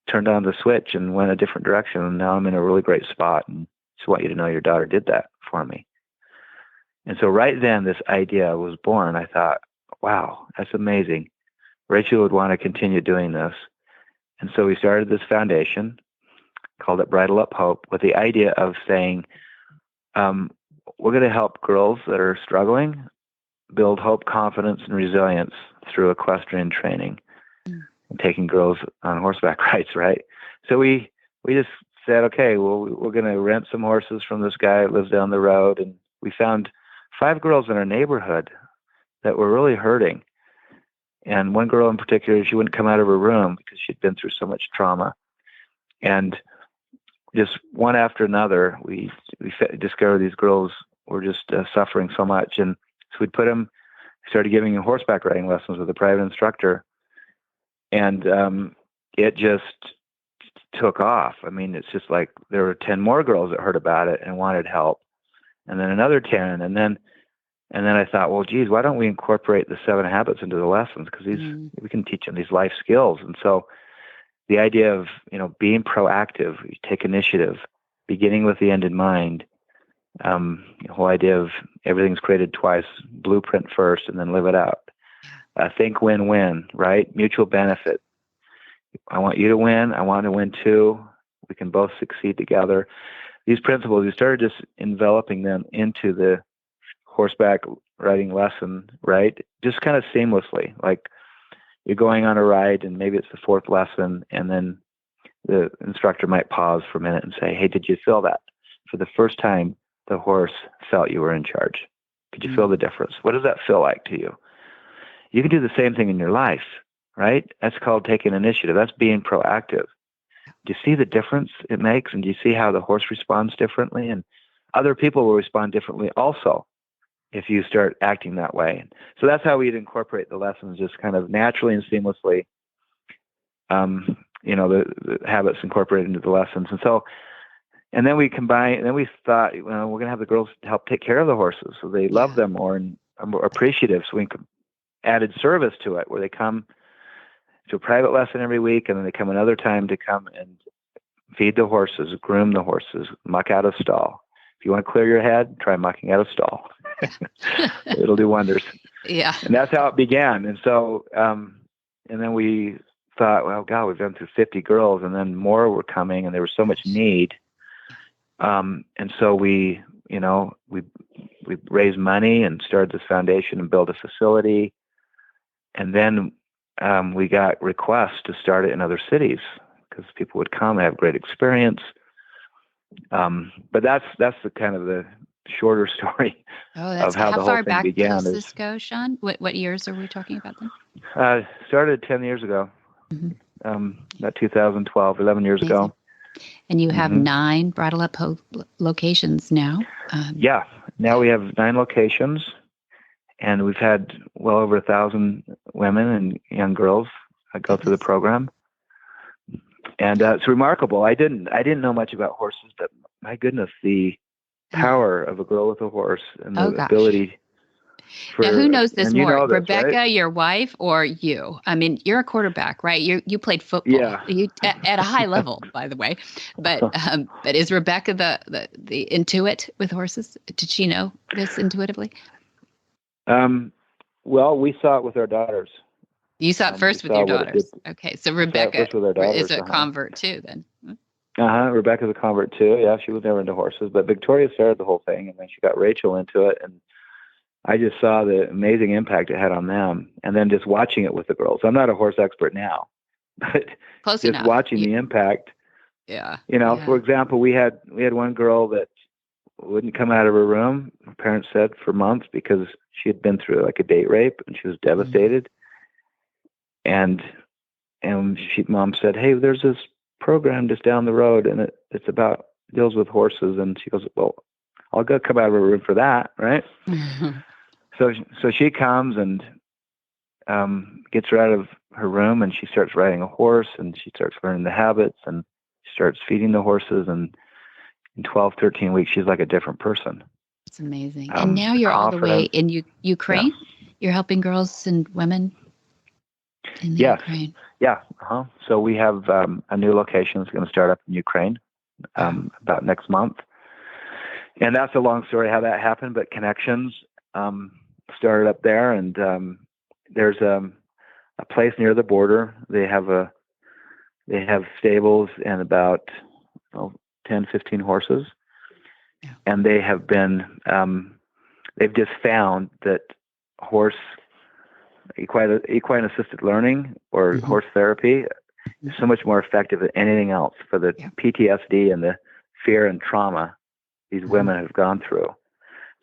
turned on the switch and went a different direction. And now I'm in a really great spot. And just want you to know your daughter did that for me. And so right then this idea was born. I thought, wow, that's amazing. Rachel would want to continue doing this. And so we started this foundation, called it Bridle Up Hope, with the idea of saying, we're going to help girls that are struggling build hope, confidence, and resilience through equestrian training and taking girls on horseback rides, right? So we just said, okay, well, we're going to rent some horses from this guy that lives down the road. And we found 5 girls in our neighborhood that were really hurting. And one girl in particular, she wouldn't come out of her room because she'd been through so much trauma. And just one after another, we discovered these girls were just suffering so much. And so we'd started giving them horseback riding lessons with a private instructor. And it just took off. I mean, it's just like there were 10 more girls that heard about it and wanted help. And then another 10. And then I thought, well, geez, why don't we incorporate the 7 habits into the lessons? Because we can teach them these life skills. And so the idea of, being proactive, you take initiative, beginning with the end in mind, the whole idea of everything's created twice, blueprint first, and then live it out. Think win-win, right? Mutual benefit. I want you to win. I want to win too. We can both succeed together. These principles, we started just enveloping them into the horseback riding lesson, right? Just kind of seamlessly, like you're going on a ride and maybe it's the fourth lesson, and then the instructor might pause for a minute and say, hey, did you feel that? For the first time, the horse felt you were in charge. Could you feel the difference? What does that feel like to you? You can do the same thing in your life, right? That's called taking initiative. That's being proactive. Do you see the difference it makes? And do you see how the horse responds differently? And other people will respond differently also if you start acting that way. So that's how we'd incorporate the lessons, just kind of naturally and seamlessly, the habits incorporated into the lessons. And then we thought, we're going to have the girls help take care of the horses so they love them more and are more appreciative. So we added service to it, where they come to a private lesson every week, and then they come another time to come and feed the horses, groom the horses, muck out a stall. If you want to clear your head, try mucking out a stall. It'll do wonders. Yeah. And that's how it began. And so, and then we thought, well, God, we've been through 50 girls, and then more were coming, and there was so much need. And so we raised money and started this foundation and built a facility. And then we got requests to start it in other cities because people would come and have great experience. But that's the kind of the shorter story of how the whole thing began. How far back does this go, Sean? What years are we talking about then? Started 10 years ago, about 2012, 11 years ago. And you have 9 Bridle Up locations now. Yeah, now we have 9 locations, and we've had well over 1,000 women and young girls go through the program. And it's remarkable. I didn't know much about horses, but my goodness, the power of a girl with a horse and the ability. Now, who knows this more, this, Rebecca, right? your wife, or you? I mean, you're a quarterback, right? You played football. Yeah. You at a high level, by the way. But is Rebecca the intuit with horses? Did she know this intuitively? Well, we saw it with our daughters. You saw it first with your daughters. Okay, so Rebecca is a convert too, then. Rebecca's a convert too. Yeah, she was never into horses, but Victoria started the whole thing, and then she got Rachel into it, and I just saw the amazing impact it had on them. And then just watching it with the girls. I'm not a horse expert now, but close just enough. Watching the impact. Yeah. For example, we had one girl that wouldn't come out of her room, her parents said, for months because she had been through like a date rape and she was devastated. And mom said, hey, there's this program just down the road, and it's deals with horses. And she goes, well, I'll go come out of her room for that, right? So she comes and gets her out of her room, and she starts riding a horse, and she starts learning the habits, and she starts feeding the horses. And in 12, 13 weeks, she's like a different person. It's amazing. And now you're all the way in Ukraine? Yeah. You're helping girls and women in Ukraine? Yeah. So we have a new location that's going to start up in Ukraine about next month. And that's a long story how that happened, but connections started up there, and there's a place near the border. They have stables and about 10, 15 horses, and they have been they've just found that equine assisted learning or horse therapy is so much more effective than anything else for the PTSD and the fear and trauma these women have gone through.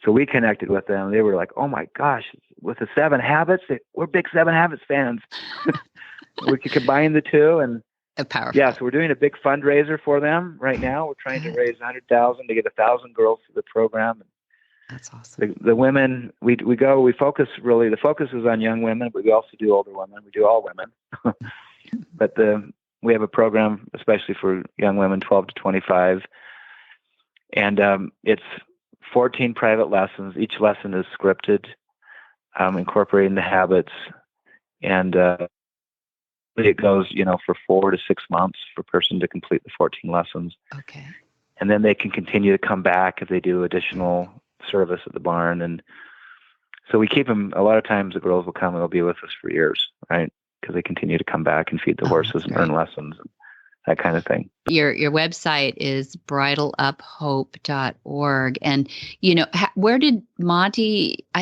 So we connected with them. They were like, oh my gosh, with the 7 Habits, we're big 7 Habits fans. We could combine the two. And powerful. Yeah, so we're doing a big fundraiser for them right now. We're trying to raise $100,000 to get 1,000 girls through the program. That's awesome. The women, the focus is on young women, but we also do older women. We do all women. But we have a program especially for young women, 12 to 25. And it's 14 private lessons. Each lesson is scripted, incorporating the habits. And it goes, for 4 to 6 months for a person to complete the 14 lessons. Okay. And then they can continue to come back if they do additional service at the barn. And so we keep them, a lot of times the girls will come and they'll be with us for years, right? Because they continue to come back and feed the horses and earn lessons. that kind of thing. Your website is bridleuphope.org. And, where did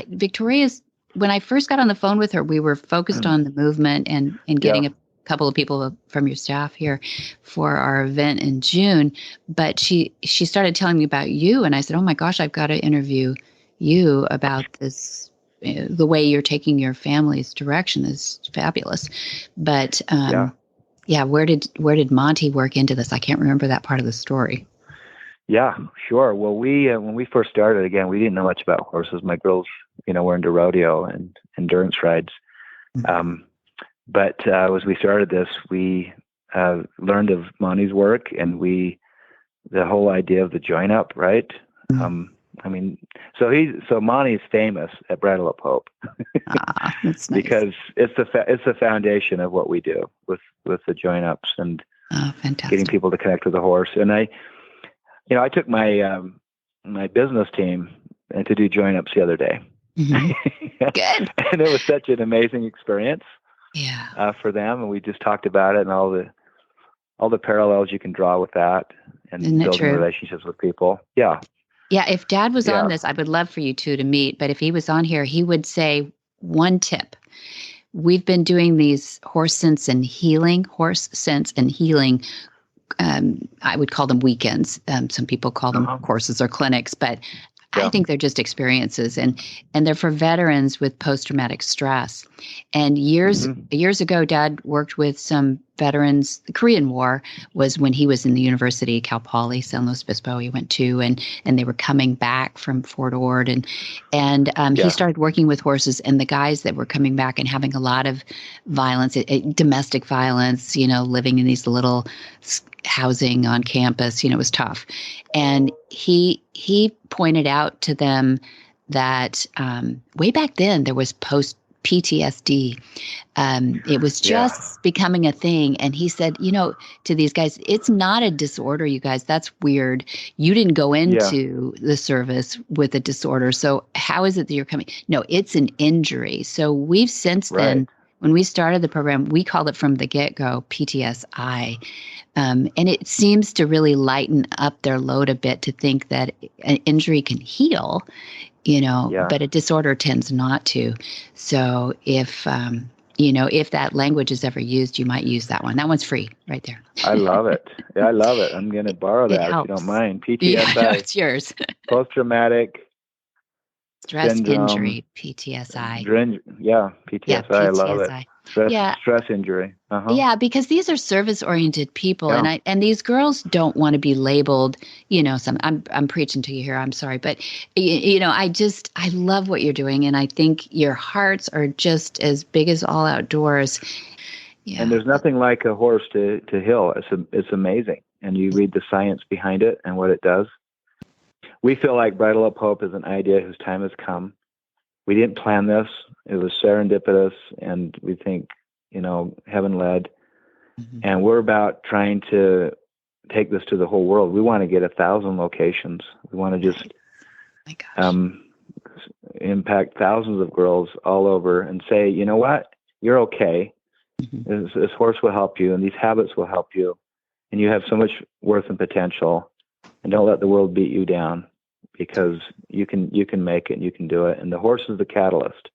Victoria's, when I first got on the phone with her, we were focused on the movement and getting a couple of people from your staff here for our event in June. But she started telling me about you. And I said, oh my gosh, I've got to interview you about this. The way you're taking your family's direction is fabulous. But where did Monty work into this? I can't remember that part of the story. Yeah, sure. Well, when we first started, again, we didn't know much about horses. My girls, were into rodeo and endurance rides. But as we started this, we learned of Monty's work, and the whole idea of the join up, right? So Monty's famous at Bridle Up Hope that's nice. because it's the foundation of what we do with the join ups and getting people to connect with the horse. And I took my my business team to do join ups the other day. Good. And it was such an amazing experience. Yeah. For them, and we just talked about it and all the parallels you can draw with that and building relationships with people. Yeah. Yeah, if Dad was on this, I would love for you two to meet. But if he was on here, he would say one tip. We've been doing these horse sense and healing. I would call them weekends. Some people call them courses or clinics, but I think they're just experiences, and they're for veterans with post-traumatic stress. And years ago, Dad worked with some veterans. The Korean War was when he was in the University, Cal Poly, San Luis Obispo. He went to, and they were coming back from Fort Ord, and he started working with horses. And the guys that were coming back and having a lot of violence, domestic violence, living in these little housing on campus, it was tough. And he pointed out to them that way back then there was post PTSD. It was just becoming a thing. And he said, to these guys, it's not a disorder, you guys. That's weird. You didn't go into the service with a disorder. So how is it that you're coming? No, it's an injury. So we've since then, when we started the program, we called it from the get-go PTSI. And it seems to really lighten up their load a bit to think that an injury can heal, but a disorder tends not to. So if that language is ever used, you might use that one. That one's free right there. I love it. Yeah, I love it. I'm going to borrow that if you don't mind. PTSI. No, it's yours. Post-traumatic stress syndrome, injury, PTSI. PTSI. I love it. Stress injury. Yeah, because these are service-oriented people, and these girls don't want to be labeled. I'm preaching to you here. I'm sorry, but I love what you're doing, and I think your hearts are just as big as all outdoors. Yeah. And there's nothing like a horse to heal. It's amazing, and you read the science behind it and what it does. We feel like Bridle Up Hope is an idea whose time has come. We didn't plan this. It was serendipitous, and we think, heaven led. And we're about trying to take this to the whole world. We want to get 1,000 locations. We want to just impact thousands of girls all over and say, you know what? You're okay. This horse will help you, and these habits will help you. And you have so much worth and potential. And don't let the world beat you down, because you can make it and you can do it. And the horse is the catalyst.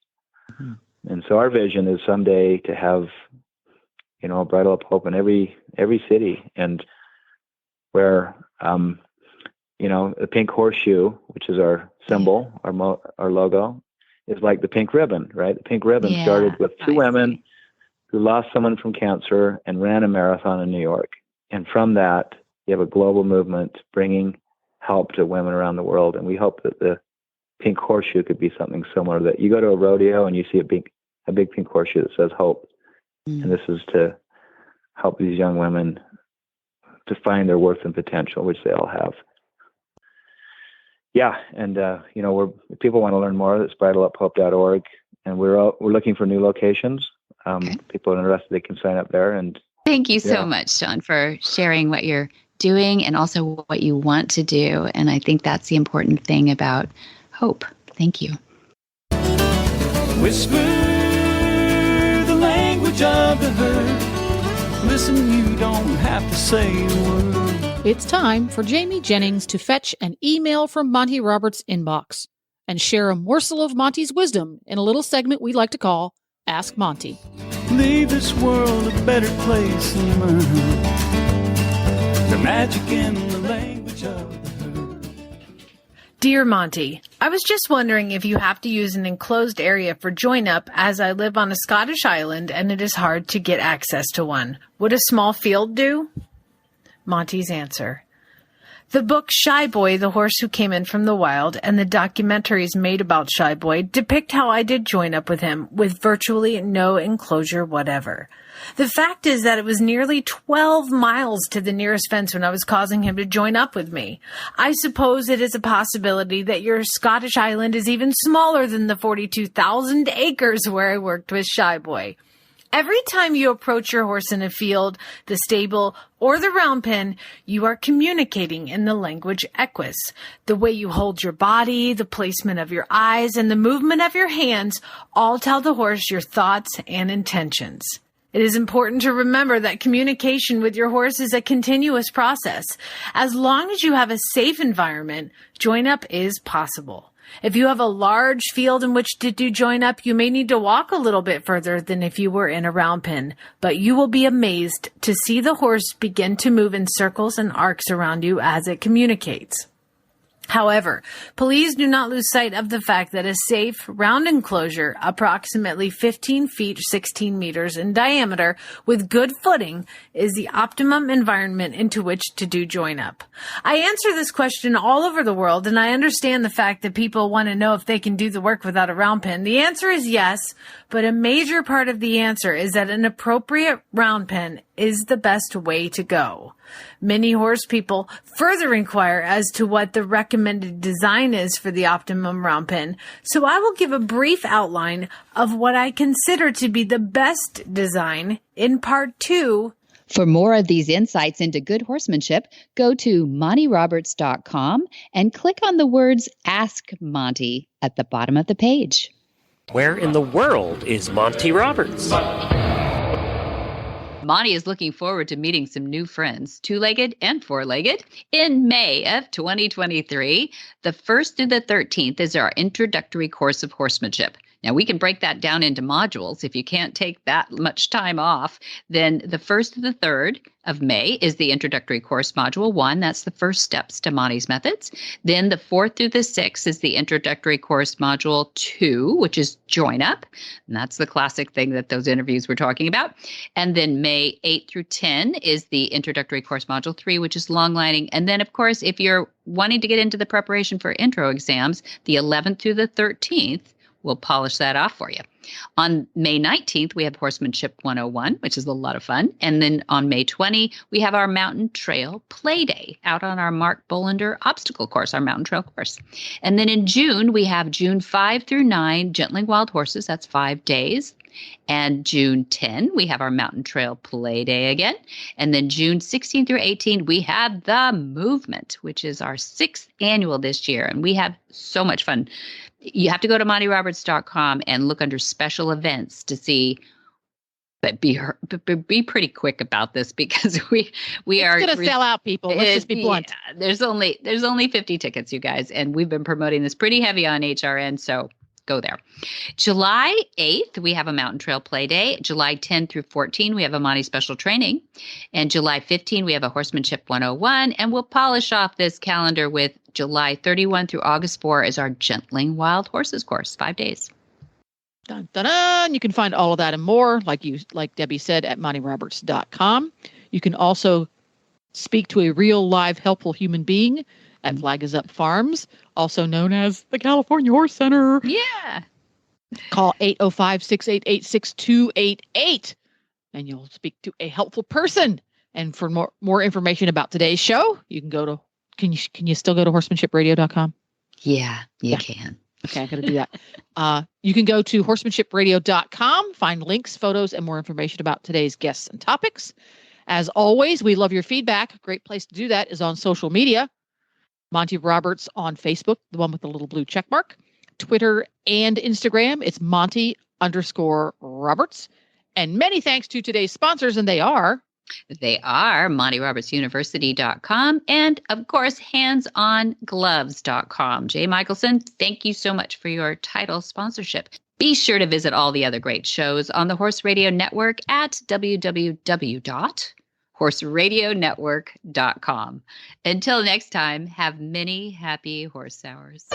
And so our vision is someday to have, a Bridle Up Hope in every city, and where, the pink horseshoe, which is our symbol, our logo, is like the pink ribbon, right? The pink ribbon started with two women who lost someone from cancer and ran a marathon in New York. And from that, you have a global movement bringing help to women around the world. And we hope that the pink horseshoe could be something similar, that you go to a rodeo and you see a big pink horseshoe that says hope. And this is to help these young women to find their worth and potential, which they all have. Yeah. And, if people want to learn more, it's bridleuphope.org. And we're looking for new locations. People are interested, they can sign up there. And thank you so much, Sean, for sharing what you're doing and also what you want to do. And I think that's the important thing about hope. Thank you. Whisper the language of the herd. Listen, you don't have to say a word. It's time for Jamie Jennings to fetch an email from Monty Roberts' inbox and share a morsel of Monty's wisdom in a little segment we like to call Ask Monty. Leave this world a better place than mine. The magic in the language of the herd. Dear Monty, I was just wondering if you have to use an enclosed area for join-up, as I live on a Scottish island and it is hard to get access to one. Would a small field do? Monty's answer. The book Shy Boy, the Horse Who Came In From the Wild, and the documentaries made about Shy Boy depict how I did join up with him with virtually no enclosure whatever. The fact is that it was nearly 12 miles to the nearest fence when I was causing him to join up with me. I suppose it is a possibility that your Scottish island is even smaller than the 42,000 acres where I worked with Shy Boy. Every time you approach your horse in a field, the stable, or the round pen, you are communicating in the language equus. The way you hold your body, the placement of your eyes, and the movement of your hands all tell the horse your thoughts and intentions. It is important to remember that communication with your horse is a continuous process. As long as you have a safe environment, join-up is possible. If you have a large field in which to do join-up, you may need to walk a little bit further than if you were in a round pen, but you will be amazed to see the horse begin to move in circles and arcs around you as it communicates. However, please do not lose sight of the fact that a safe, round enclosure, approximately 15 feet 16 meters in diameter, with good footing, is the optimum environment into which to do join-up. I answer this question all over the world, and I understand the fact that people want to know if they can do the work without a round pen. The answer is yes, but a major part of the answer is that an appropriate round pen is the best way to go. Many horse people further inquire as to what the recommended design is for the optimum round pen, so I will give a brief outline of what I consider to be the best design in part 2. For more of these insights into good horsemanship, go to MontyRoberts.com and click on the words Ask Monty at the bottom of the page. Where in the world is Monty Roberts? Monty is looking forward to meeting some new friends, two-legged and four-legged, in May of 2023. The 1st through the 13th is our introductory course of horsemanship. Now, we can break that down into modules. If you can't take that much time off, then the 1st to the 3rd of May is the introductory course, module 1. That's the first steps to Monty's methods. Then the 4th through the 6th is the introductory course, module 2, which is join up. And that's the classic thing that those interviews were talking about. And then May 8 through 10 is the introductory course, module 3, which is long lining. And then, of course, if you're wanting to get into the preparation for intro exams, the 11th through the 13th, we'll polish that off for you. On May 19th, we have Horsemanship 101, which is a lot of fun. And then on May 20, we have our Mountain Trail Play Day out on our Mark Bolander obstacle course, our mountain trail course. And then in June, we have June 5 through 9, Gentling Wild Horses. That's 5 days. And June 10, we have our Mountain Trail Play Day again. And then June 16 through 18, we have the Movement, which is our 6th annual this year. And we have so much fun. You have to go to MontyRoberts.com and look under special events to see. But be pretty quick about this, because we are going to sell out, people. Let's just be blunt. Yeah, there's only 50 tickets, you guys, and we've been promoting this pretty heavy on HRN, so go there. July 8th, we have a Mountain Trail Play Day. July 10 through 14, we have a Monty Special Training. And July 15, we have a Horsemanship 101. And we'll polish off this calendar with July 31 through August 4 is our Gentling Wild Horses course, 5 days. Dun, dun, dun. You can find all of that and more, like Debbie said, at MontyRoberts.com. You can also speak to a real, live, helpful human being at Flag Is Up Farms, also known as the California Horse Center. Yeah. Call 805-688-6288, and you'll speak to a helpful person. And for more information about today's show, you can go to, can you still go to horsemanshipradio.com? Yeah, you can. Okay, I got to do that. You can go to horsemanshipradio.com, find links, photos, and more information about today's guests and topics. As always, we love your feedback. A great place to do that is on social media. Monty Roberts on Facebook, the one with the little blue check mark. Twitter and Instagram, it's Monty_Roberts. And many thanks to today's sponsors, and they are They are MontyRobertsUniversity.com and, of course, HandsOnGloves.com. Jay Michelson, thank you so much for your title sponsorship. Be sure to visit all the other great shows on the Horse Radio Network at www.horseradionetwork.com. Until next time, have many happy horse hours.